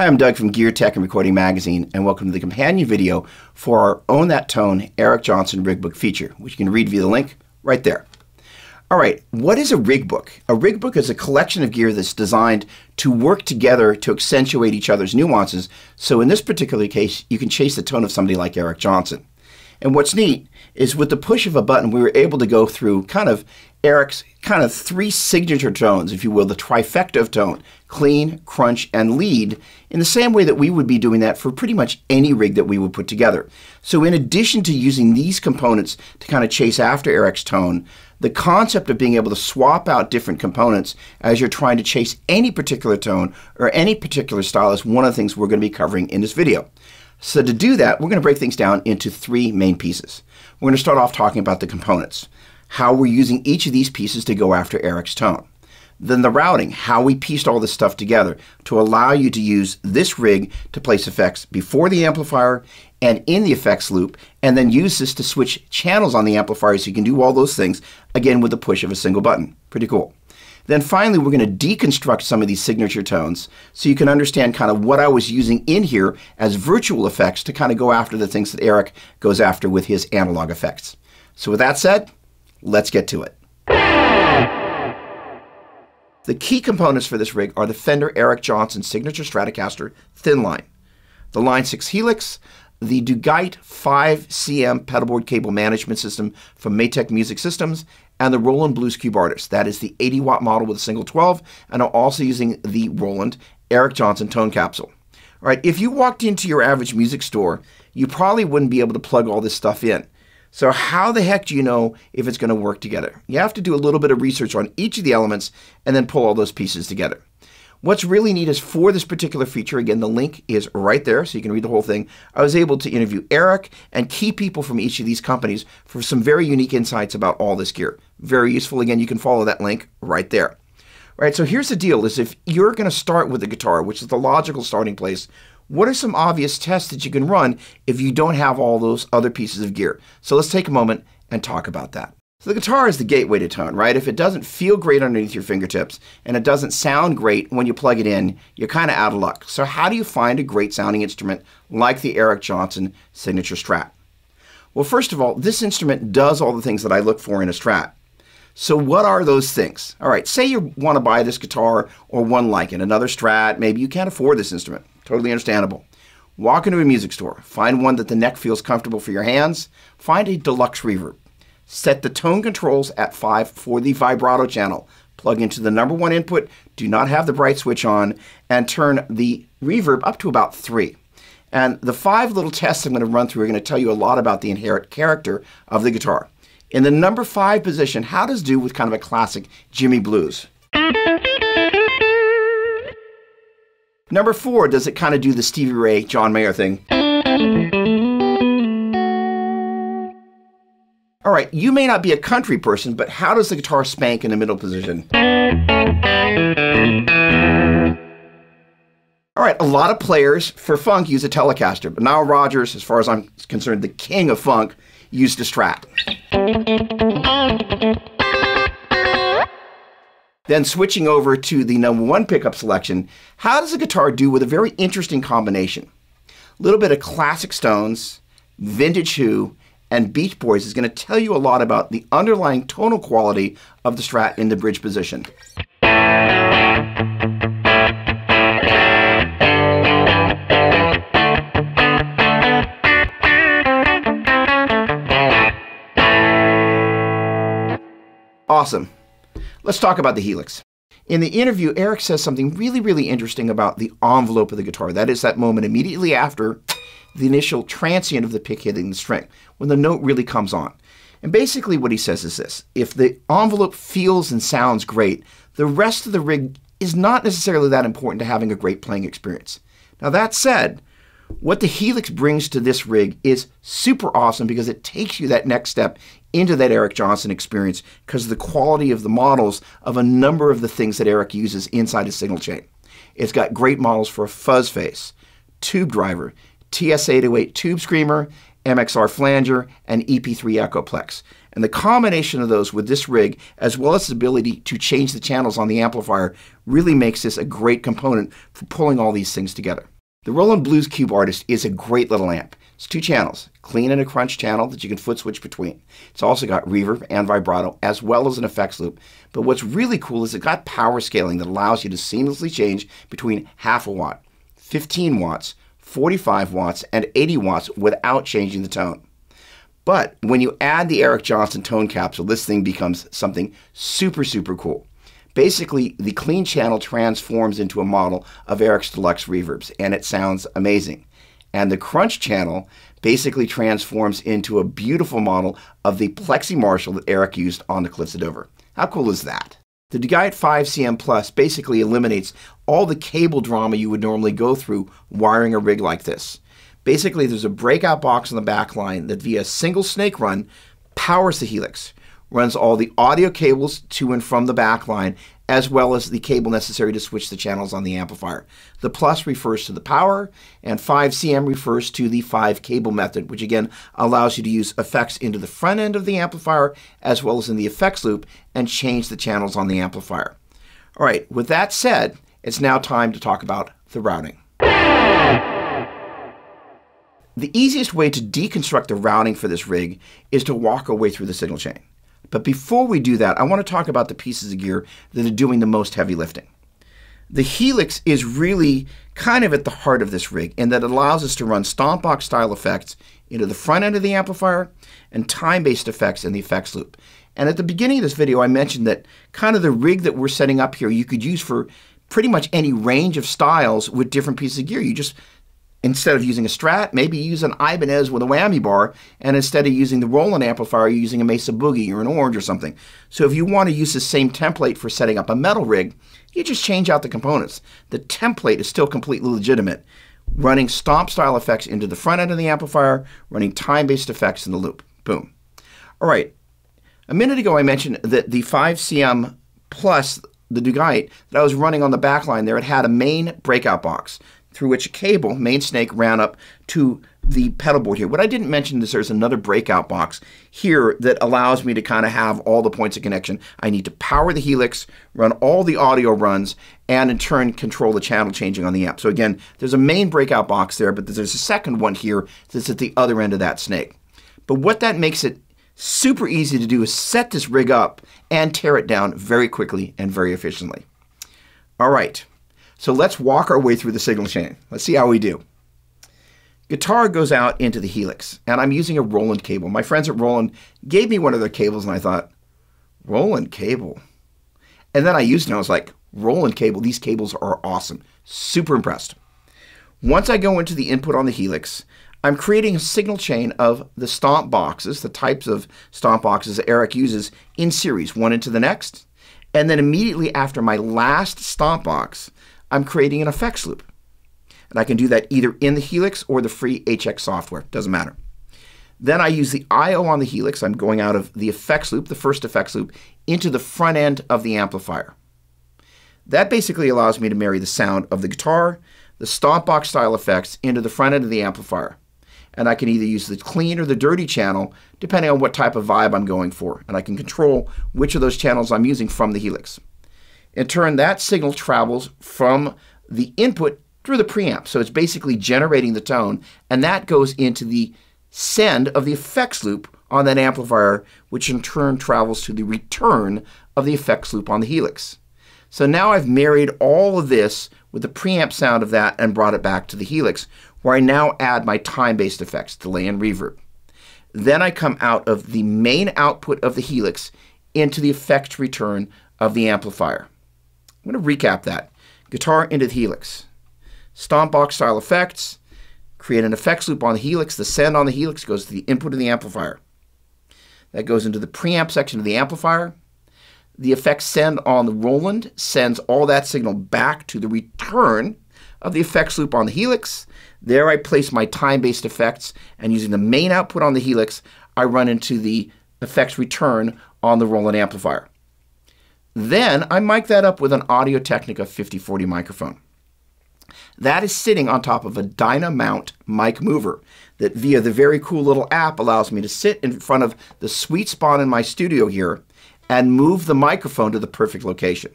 Hi, I'm Doug from Gear Tech and Recording Magazine, and welcome to the companion video for our Own That Tone Eric Johnson RigBook feature, which you can read via the link right there. All right, what is a RigBook? A RigBook is a collection of gear that's designed to work together to accentuate each other's nuances. So in this particular case, you can chase the tone of somebody like Eric Johnson. And what's neat is with the push of a button, we were able to go through Eric's three signature tones, if you will, the trifecta of tone: clean, crunch, and lead, in the same way that we would be doing that for pretty much any rig that we would put together. So in addition to using these components to chase after Eric's tone, the concept of being able to swap out different components as you're trying to chase any particular tone or any particular style is one of the things we're going to be covering in this video. So to do that, we're going to break things down into three main pieces. We're going to start off talking about the components, how we're using each of these pieces to go after Eric's tone. Then the routing, how we pieced all this stuff together to allow you to use this rig to place effects before the amplifier and in the effects loop, and then use this to switch channels on the amplifier so you can do all those things, again, with the push of a single button. Pretty cool. Then finally, we're going to deconstruct some of these signature tones so you can understand what I was using in here as virtual effects to go after the things that Eric goes after with his analog effects. So with that said, let's get to it. The key components for this rig are the Fender Eric Johnson Signature Stratocaster Thin Line, the Line 6 Helix, the Dugite 5cm pedalboard cable management system from Maytech Music Systems, and the Roland Blues Cube Artist. That is the 80-watt model with a single 12, and I'm also using the Roland Eric Johnson tone capsule. All right, if you walked into your average music store, you probably wouldn't be able to plug all this stuff in. So how the heck do you know if it's going to work together? You have to do a little bit of research on each of the elements and then pull all those pieces together. What's really neat is for this particular feature, again, the link is right there so you can read the whole thing. I was able to interview Eric and key people from each of these companies for some very unique insights about all this gear. Very useful. Again, you can follow that link right there. All right, so here's the deal is if you're going to start with the guitar, which is the logical starting place, what are some obvious tests that you can run if you don't have all those other pieces of gear? So let's take a moment and talk about that. So the guitar is the gateway to tone, right? If it doesn't feel great underneath your fingertips and it doesn't sound great when you plug it in, you're out of luck. So how do you find a great sounding instrument like the Eric Johnson Signature Strat? Well, first of all, this instrument does all the things that I look for in a Strat. So what are those things? All right, say you want to buy this guitar or one like it, another Strat, maybe you can't afford this instrument. Totally understandable. Walk into a music store, find one that the neck feels comfortable for your hands, find a deluxe reverb. Set the tone controls at 5 for the vibrato channel. Plug into the number 1 input, do not have the bright switch on, and turn the reverb up to about 3. And the 5 little tests I'm going to run through are going to tell you a lot about the inherent character of the guitar. In the number 5 position, how does it do with a classic Jimmy blues? Number 4, does it do the Stevie Ray, John Mayer thing? All right, you may not be a country person, but how does the guitar spank in the middle position? All right, a lot of players for funk use a Telecaster, but Nile Rodgers, as far as I'm concerned, the king of funk, used a Strat. Then switching over to the number 1 pickup selection, how does the guitar do with a very interesting combination? A little bit of classic Stones, vintage Who, and Beach Boys is going to tell you a lot about the underlying tonal quality of the Strat in the bridge position. Awesome. Let's talk about the Helix. In the interview, Eric says something really interesting about the envelope of the guitar. That is that moment immediately after the initial transient of the pick hitting the string, when the note really comes on. And basically what he says is this: if the envelope feels and sounds great, the rest of the rig is not necessarily that important to having a great playing experience. Now that said, what the Helix brings to this rig is super awesome because it takes you that next step into that Eric Johnson experience because of the quality of the models of a number of the things that Eric uses inside his signal chain. It's got great models for a fuzz face, tube driver, TS-808 tube screamer, MXR flanger, and EP3 Echoplex. And the combination of those with this rig, as well as its ability to change the channels on the amplifier, really makes this a great component for pulling all these things together. The Roland Blues Cube Artist is a great little amp. It's 2 channels, clean and a crunch channel that you can foot switch between. It's also got reverb and vibrato as well as an effects loop. But what's really cool is it got power scaling that allows you to seamlessly change between half a watt, 15 watts, 45 watts, and 80 watts without changing the tone. But when you add the Eric Johnson tone capsule, this thing becomes something super, super cool. Basically, the clean channel transforms into a model of Eric's deluxe reverbs, and it sounds amazing. And the crunch channel basically transforms into a beautiful model of the Plexi Marshall that Eric used on the Cliffs of Dover. How cool is that? The DeGuite 5cm Plus basically eliminates all the cable drama you would normally go through wiring a rig like this. Basically, there's a breakout box on the back line that via a single snake run powers the Helix, runs all the audio cables to and from the back line, as well as the cable necessary to switch the channels on the amplifier. The plus refers to the power, and 5cm refers to the 5 cable method, which again allows you to use effects into the front end of the amplifier, as well as in the effects loop, and change the channels on the amplifier. All right, with that said, it's now time to talk about the routing. The easiest way to deconstruct the routing for this rig is to walk our way through the signal chain. But before we do that, I want to talk about the pieces of gear that are doing the most heavy lifting. The Helix is really kind of at the heart of this rig in that it allows us to run stomp box style effects into the front end of the amplifier and time-based effects in the effects loop. And at the beginning of this video, I mentioned that kind of the rig that we're setting up here you could use for pretty much any range of styles with different pieces of gear. You just, instead of using a Strat, maybe use an Ibanez with a whammy bar, and instead of using the Roland amplifier, you're using a Mesa Boogie or an Orange or something. So if you want to use the same template for setting up a metal rig, you just change out the components. The template is still completely legitimate, running stomp style effects into the front end of the amplifier, running time-based effects in the loop. Boom. All right. A minute ago, I mentioned that the 5cm Plus, the DeGuite, that I was running on the back line there, it had a main breakout box through which a cable, main snake, ran up to the pedal board here. What I didn't mention is there's another breakout box here that allows me to kind of have all the points of connection. I need to power the Helix, run all the audio runs, and in turn control the channel changing on the amp. So again, there's a main breakout box there, but there's a second one here that's at the other end of that snake. But what that makes it super easy to do is set this rig up and tear it down very quickly and very efficiently. All right. So let's walk our way through the signal chain. Let's see how we do. Guitar goes out into the Helix, and I'm using a Roland cable. My friends at Roland gave me one of their cables, and I thought, Roland cable? And then I used it, and I was like, Roland cable, these cables are awesome. Super impressed. Once I go into the input on the Helix, I'm creating a signal chain of the stomp boxes, the types of stomp boxes that Eric uses in series, one into the next. And then immediately after my last stomp box, I'm creating an effects loop. And I can do that either in the Helix or the free HX software. Doesn't matter. Then I use the I/O on the Helix. I'm going out of the effects loop, the first effects loop, into the front end of the amplifier. That basically allows me to marry the sound of the guitar, the stomp box style effects into the front end of the amplifier. And I can either use the clean or the dirty channel, depending on what type of vibe I'm going for. And I can control which of those channels I'm using from the Helix. In turn, that signal travels from the input through the preamp. So it's basically generating the tone, and that goes into the send of the effects loop on that amplifier, which in turn travels to the return of the effects loop on the Helix. So now I've married all of this with the preamp sound of that and brought it back to the Helix, where I now add my time-based effects, delay and reverb. Then I come out of the main output of the Helix into the effects return of the amplifier. I'm going to recap that. Guitar into the Helix. Stomp box style effects. Create an effects loop on the Helix. The send on the Helix goes to the input of the amplifier. That goes into the preamp section of the amplifier. The effects send on the Roland sends all that signal back to the return of the effects loop on the Helix. There I place my time-based effects, and using the main output on the Helix, I run into the effects return on the Roland amplifier. Then I mic that up with an Audio-Technica 5040 microphone. That is sitting on top of a Dynamount mic mover that via the very cool little app allows me to sit in front of the sweet spot in my studio here and move the microphone to the perfect location.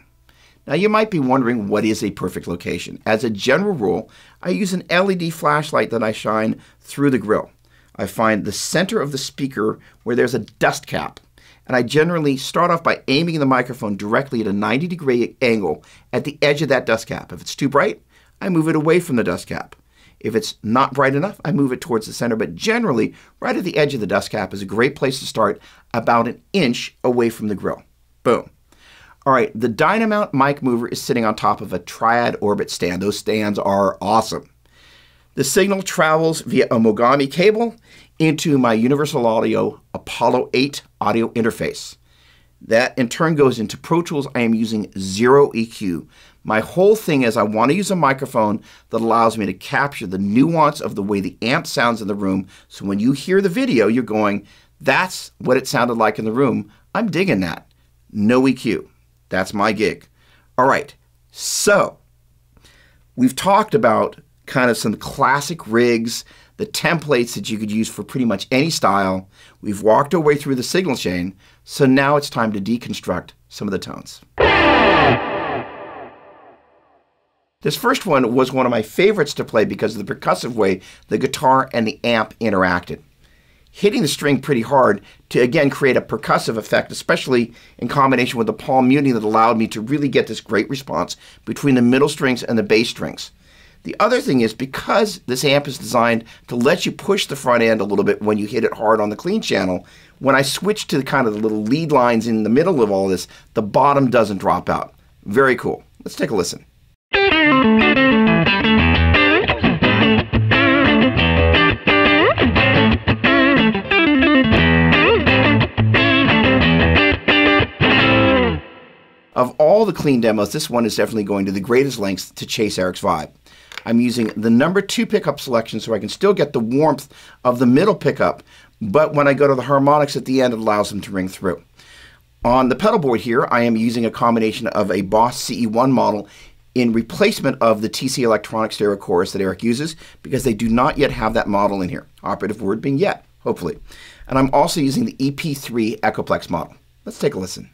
Now you might be wondering what is a perfect location. As a general rule, I use an LED flashlight that I shine through the grill. I find the center of the speaker where there's a dust cap. And I generally start off by aiming the microphone directly at a 90-degree angle at the edge of that dust cap. If it's too bright, I move it away from the dust cap. If it's not bright enough, I move it towards the center, but generally, right at the edge of the dust cap is a great place to start, about an inch away from the grill. Boom. All right, the Dynamount mic mover is sitting on top of a triad orbit stand. Those stands are awesome. The signal travels via a Mogami cable into my Universal Audio Apollo 8 audio interface. That in turn goes into Pro Tools. I am using 0 EQ. My whole thing is I want to use a microphone that allows me to capture the nuance of the way the amp sounds in the room. So when you hear the video, you're going, that's what it sounded like in the room. I'm digging that. No EQ. That's my gig. All right, so we've talked about kind of some classic rigs, the templates that you could use for pretty much any style. We've walked our way through the signal chain, so now it's time to deconstruct some of the tones. This first one was one of my favorites to play because of the percussive way the guitar and the amp interacted. Hitting the string pretty hard to, again, create a percussive effect, especially in combination with the palm muting that allowed me to really get this great response between the middle strings and the bass strings. The other thing is, because this amp is designed to let you push the front end a little bit when you hit it hard on the clean channel, when I switch to kind of the little lead lines in the middle of all this, the bottom doesn't drop out. Very cool. Let's take a listen. Of all the clean demos, this one is definitely going to the greatest lengths to chase Eric's vibe. I'm using the number 2 pickup selection so I can still get the warmth of the middle pickup, but when I go to the harmonics at the end, it allows them to ring through. On the pedal board here, I am using a combination of a Boss CE1 model in replacement of the TC Electronic Stereo Chorus that Eric uses, because they do not yet have that model in here. Operative word being yet, hopefully. And I'm also using the EP3 Echoplex model. Let's take a listen.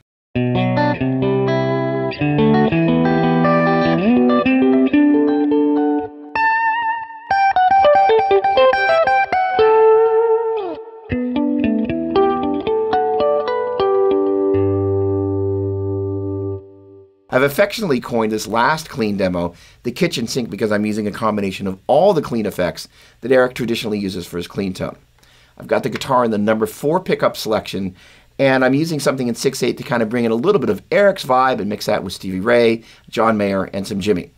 I've affectionately coined this last clean demo the kitchen sink because I'm using a combination of all the clean effects that Eric traditionally uses for his clean tone. I've got the guitar in the number 4 pickup selection, and I'm using something in 6/8 to kind of bring in a little bit of Eric's vibe and mix that with Stevie Ray, John Mayer, and some Jimmy.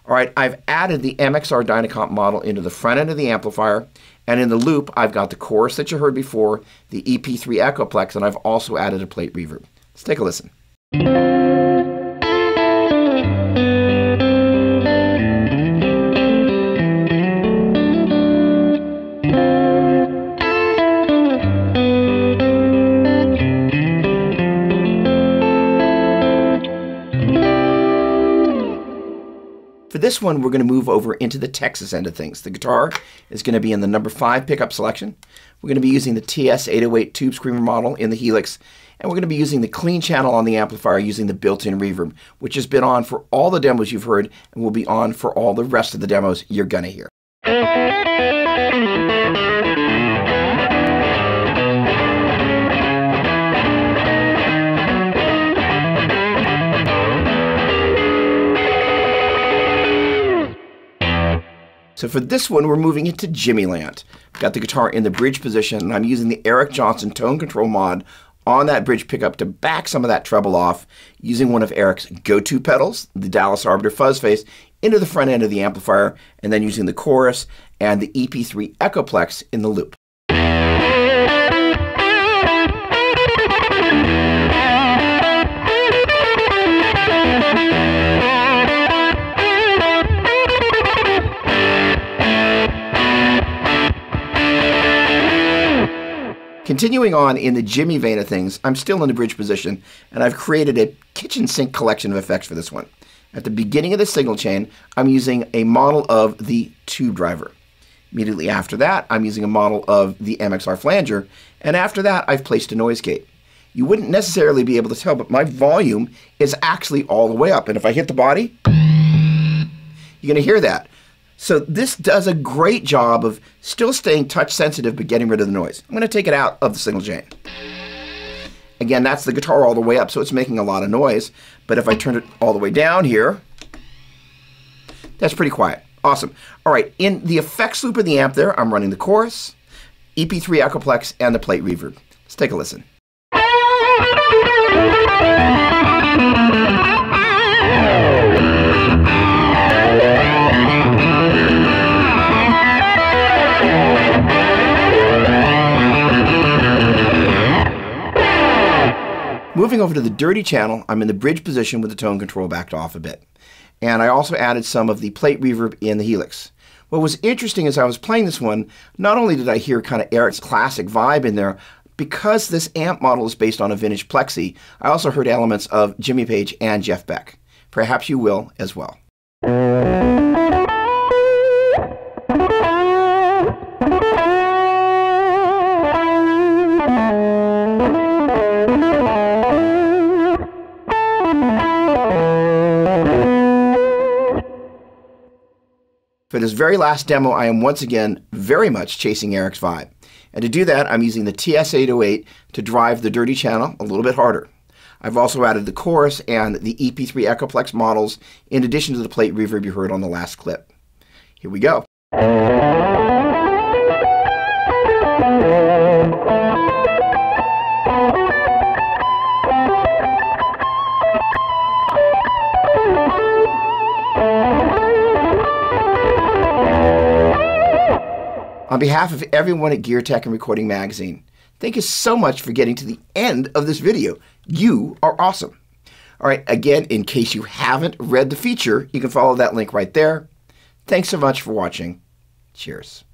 All right, I've added the MXR Dynacomp model into the front end of the amplifier, and in the loop, I've got the chorus that you heard before, the EP3 Echoplex, and I've also added a plate reverb. Let's take a listen. For this one, we're going to move over into the Texas end of things. The guitar is going to be in the number 5 pickup selection. We're going to be using the TS-808 Tube Screamer model in the Helix, and we're going to be using the clean channel on the amplifier using the built-in reverb, which has been on for all the demos you've heard and will be on for all the rest of the demos you're going to hear. So for this one, we're moving into Jimmy land. Got the guitar in the bridge position, and I'm using the Eric Johnson tone control mod on that bridge pickup to back some of that treble off using one of Eric's go-to pedals, the Dallas Arbiter Fuzz Face, into the front end of the amplifier, and then using the chorus and the EP3 Echoplex in the loop. Continuing on in the Jimmy vein of things, I'm still in the bridge position, and I've created a kitchen sink collection of effects for this one. At the beginning of the signal chain, I'm using a model of the tube driver. Immediately after that, I'm using a model of the MXR flanger, and after that, I've placed a noise gate. You wouldn't necessarily be able to tell, but my volume is actually all the way up. And if I hit the body, you're going to hear that. So this does a great job of still staying touch sensitive, but getting rid of the noise. I'm going to take it out of the single chain. Again, that's the guitar all the way up, so it's making a lot of noise. But if I turn it all the way down here, that's pretty quiet. Awesome. All right, in the effects loop of the amp there, I'm running the chorus, EP3 Echoplex, and the plate reverb. Let's take a listen. Moving over to the dirty channel, I'm in the bridge position with the tone control backed off a bit. And I also added some of the plate reverb in the Helix. What was interesting as I was playing this one, not only did I hear kind of Eric's classic vibe in there, because this amp model is based on a vintage Plexi, I also heard elements of Jimmy Page and Jeff Beck. Perhaps you will as well. For this very last demo, I am once again very much chasing Eric's vibe. And to do that, I'm using the TS-808 to drive the dirty channel a little bit harder. I've also added the chorus and the EP3 Echoplex models in addition to the plate reverb you heard on the last clip. Here we go. On behalf of everyone at Gear Tech and Recording Magazine, thank you so much for getting to the end of this video. You are awesome. All right, again, in case you haven't read the feature, you can follow that link right there. Thanks so much for watching. Cheers.